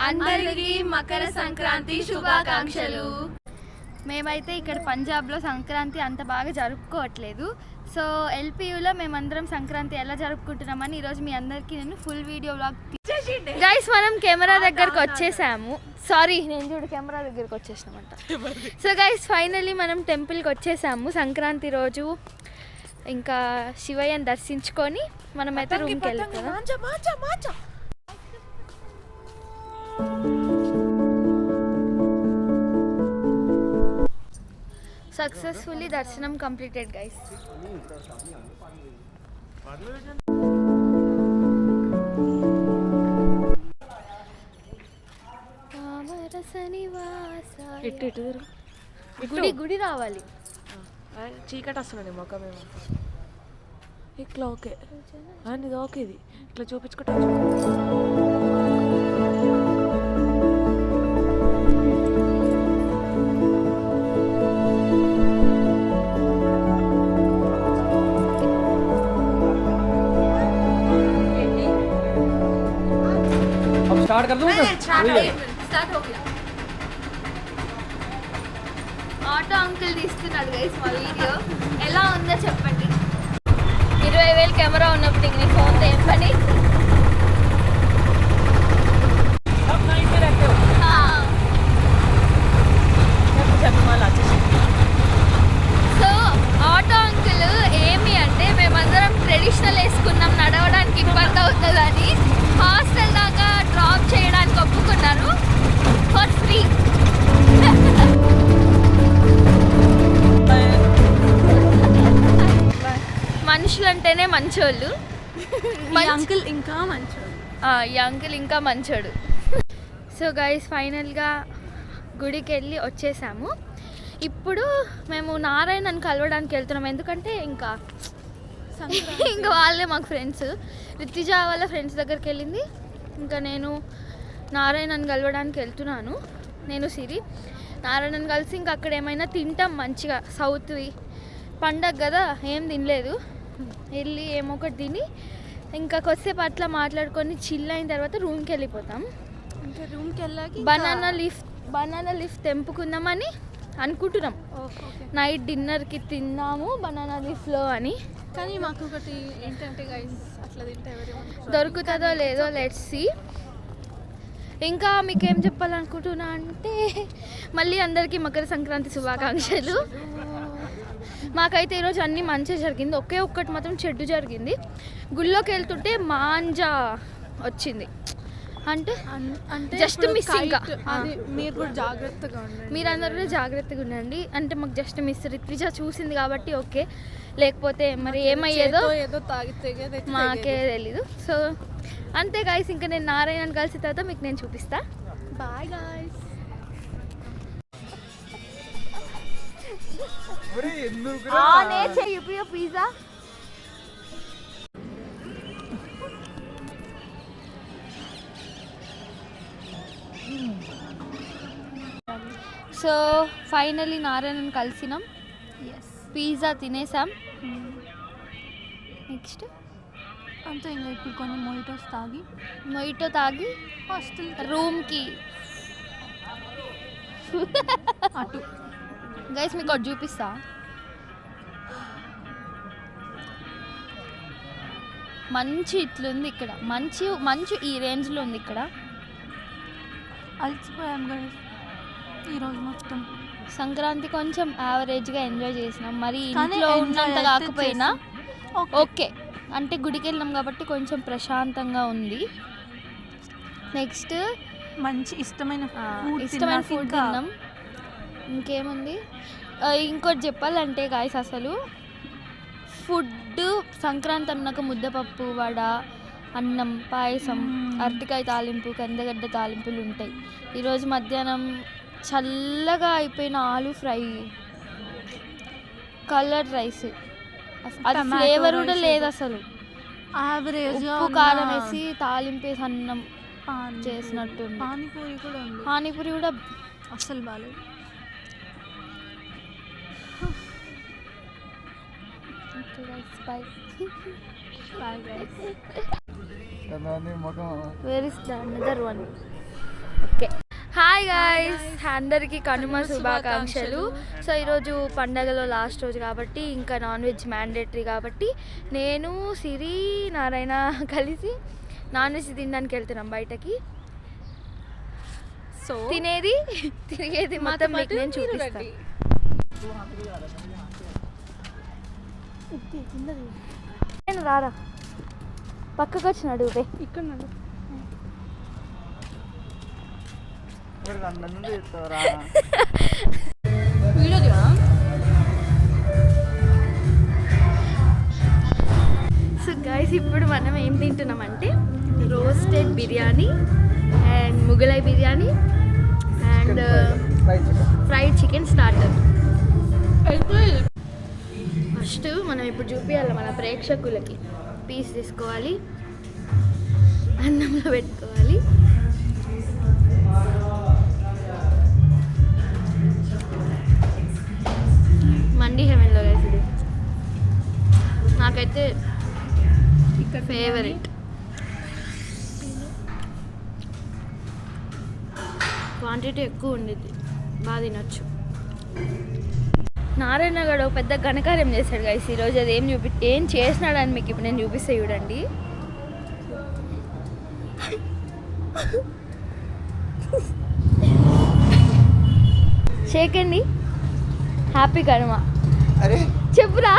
అందరికీ మకర సంక్రాంతి శుభాకాంక్షలు. మేమైతే ఇక్కడ పంజాబ్లో సంక్రాంతి అంత బాగా జరుపుకోవట్లేదు. సో ఎల్పియూలో మేమందరం సంక్రాంతి ఎలా జరుపుకుంటున్నామని ఈరోజు మీ అందరికీ నేను ఫుల్ వీడియో వ్లాగ్ గైస్ మనం కెమెరా దగ్గరకు వచ్చేసాము. సారీ నేను చూడు కెమెరా దగ్గరకు వచ్చేసామంట. సో గైస్ ఫైనల్లీ మనం టెంపుల్కి వచ్చేసాము సంక్రాంతి రోజు. ఇంకా శివయ్యని దర్శించుకొని మనమైతే రూమ్కి వెళ్తాం. సక్సెస్ఫుల్లీ దర్శనం కంప్లీటెడ్ గైస్. గుడి గుడి రావాలి. చీకటి వస్తున్నాడు మొక్కమేమో ఇట్లా. ఓకే ఇది ఓకే, ఇది ఇట్లా చూపించుకుంటా. स्टार्ट कर दूं? स्टार्ट हो गया. ఆటో అంకుల్ తీస్తున్నాడు గైస్ మా వీడియో. ఎలా ఉందో చెప్పండి. 20,000 కెమెరా ఉన్నప్పుడు ఇంక నీ ఫోన్తో ఏం పని? సో ఆటో అంకుల్ ఏమి అంటే మేమందరం ట్రెడిషనల్ వేసుకున్నాం, నడవడానికి ఇబ్బంది అవుతుందని హాస్టల్ దాకా డ్రాప్ చేయడానికి ఒప్పుకున్నారు ఫర్ ఫ్రీ. మనుషులంటేనే మంచోళ్ళు. అంకుల్ ఇంకా మంచోడు. ఈ అంకుల్ ఇంకా మంచోడు. సో గైస్ ఫైనల్గా గుడికి వెళ్ళి వచ్చేసాము. ఇప్పుడు మేము నారాయణని కలవడానికి వెళ్తున్నాం. ఎందుకంటే ఇంకా వాళ్ళే మాకు ఫ్రెండ్స్. రితిజ వాళ్ళ ఫ్రెండ్స్ దగ్గరికి వెళ్ళింది. ఇంకా నేను నారాయణని కలవడానికి వెళ్తున్నాను. నేను సిరి నారాయణని కలిసి ఇంకా అక్కడ ఏమైనా తింటాం మంచిగా. సౌత్వి పండగ కదా, ఏం తినలేదు. వెళ్ళి ఏమో ఒకటి తిని ఇంకా కొద్దిసేపు అట్లా మాట్లాడుకొని చిల్ అయిన తర్వాత రూమ్కి వెళ్ళిపోతాం. ఇంకా రూమ్కి వెళ్ళాక బనానా లీఫ్ తెంపుకుందామని అనుకుంటున్నాం. నైట్ డిన్నర్కి తిందాము బనానా లీఫ్లో అని. కానీ మాకు ఒకటి ఏంటంటే గైస్, అట్లా తింటే దొరుకుతుందో లేదో లెట్స్ సీ. ఇంకా మీకేం చెప్పాలనుకుంటున్నా అంటే మళ్ళీ అందరికీ మకర సంక్రాంతి శుభాకాంక్షలు. మాకైతే ఈరోజు అన్నీ మంచిగా జరిగింది. ఒక్కటి మాత్రం చెడ్డు జరిగింది. గుళ్ళోకి వెళ్తుంటే మాంజా వచ్చింది. అంటే జస్ట్ మిస్. ఇంకా మీరు కూడా జాగ్రత్తగా ఉండండి. మీరందరూ జాగ్రత్తగా ఉండండి. అంటే మాకు జస్ట్ మిస్. రిత్విజ చూసింది కాబట్టి ఓకే, లేకపోతే మరి ఏమయ్యేదో ఏదో తాగితే మాకే తెలీదు. సో అంతే గాయస్. ఇంకా నేను నారాయణని కలిసిన తర్వాత మీకు నేను చూపిస్తా. Bye guys. Pizza so finally నారాయణని కలిసినాం. పిజ్జా తినేసాం. నెక్స్ట్ అంతే. ఇంకా ఇప్పుడు కొన్ని మొయిటో తాగి హాస్టల్ రూమ్కి అటు. గైస్ మీకు ఒకటి చూపిస్తా. మంచి ఇట్లుంది ఇక్కడ. మంచు ఈ రేంజ్లో ఉంది ఇక్కడ. అలసిపోయాం గైస్ ఈరోజు మొత్తం. సంక్రాంతి కొంచెం యావరేజ్గా ఎంజాయ్ చేసినాం. మరి ఇంట్లో ఉన్నంత కాకపోయినా ఓకే. అంటే గుడికి వెళ్ళినాం కాబట్టి కొంచెం ప్రశాంతంగా ఉంది. నెక్స్ట్ మంచి ఇష్టమైన ఫుడ్ తిన్నాం. ఇంకేముంది ఇంకోటి చెప్పాలంటే గాయస్, అసలు ఫుడ్ సంక్రాంతి అన్నాక ముద్దపప్పు, వడ, అన్నం, పాయసం, అరటికాయ తాలింపు, కందగడ్డ తాలింపులు ఉంటాయి. ఈరోజు మధ్యాహ్నం చల్లగా అయిపోయిన ఆలు ఫ్రై, కలర్ రైస్. అది ఫ్లేవర్ కూడా లేదు అసలు. ఉప్పు కారం వేసి తాలింపు వేసి అన్నం చేసినట్టు. పానీపూరి కూడా అస్సలు బాగాలేదు. Okay guys, bye. Bye guys. Where is the another one? Okay. Hi guys, అందరికీ కనుమ శుభాకాంక్షలు. సో ఈరోజు పండగలో లాస్ట్ రోజు కాబట్టి ఇంకా నాన్ వెజ్ మ్యాండేటరీ కాబట్టి నేను సిరి నారాయణ కలిసి నాన్ వెజ్ తినడానికి వెళ్తున్నాం బయటకి. సో తినేది తిరిగేది మొత్తం మీకు నేను చూపిస్తాను. నేను రారా పక్కకు వచ్చినాడు ఇక్కడ నన్ను వీడియో దిగా. సో గైస్ ఇప్పుడు మనం ఏం తింటున్నామంటే roasted biryani and Mughlai biryani and fried chicken starter. First మనం ఇప్పుడు చూపించాలి మన ప్రేక్షకులకి. పీస్ తీసుకోవాలి, అన్నంలో పెట్టుకోవాలి. మండి హెవెన్లో వేసింది నాకైతే ఇక్కడ ఫేవరెట్. క్వాంటిటీ ఎక్కువ ఉండేది, బాగా తినొచ్చు. నారాయణ గడు పెద్ద ఘనకార్యం చేశాడు గైస్ ఈరోజు. అది ఏం చేసినాడని మీకు ఇప్పుడు నేను చూపిస్తే చూడండి. చేకండి. హ్యాపీ కనుమ. అరే చెప్పురా,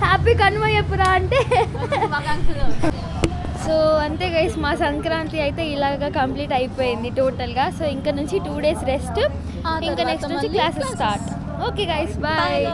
హ్యాపీ కనుమ చెప్పురా అంటే. సో అంతే గైస్, మా సంక్రాంతి అయితే ఇలాగా కంప్లీట్ అయిపోయింది టోటల్గా. సో ఇంకా నుంచి 2 days రెస్ట్, ఇంకా నెక్స్ట్ నుంచి classes start. Okay guys, bye.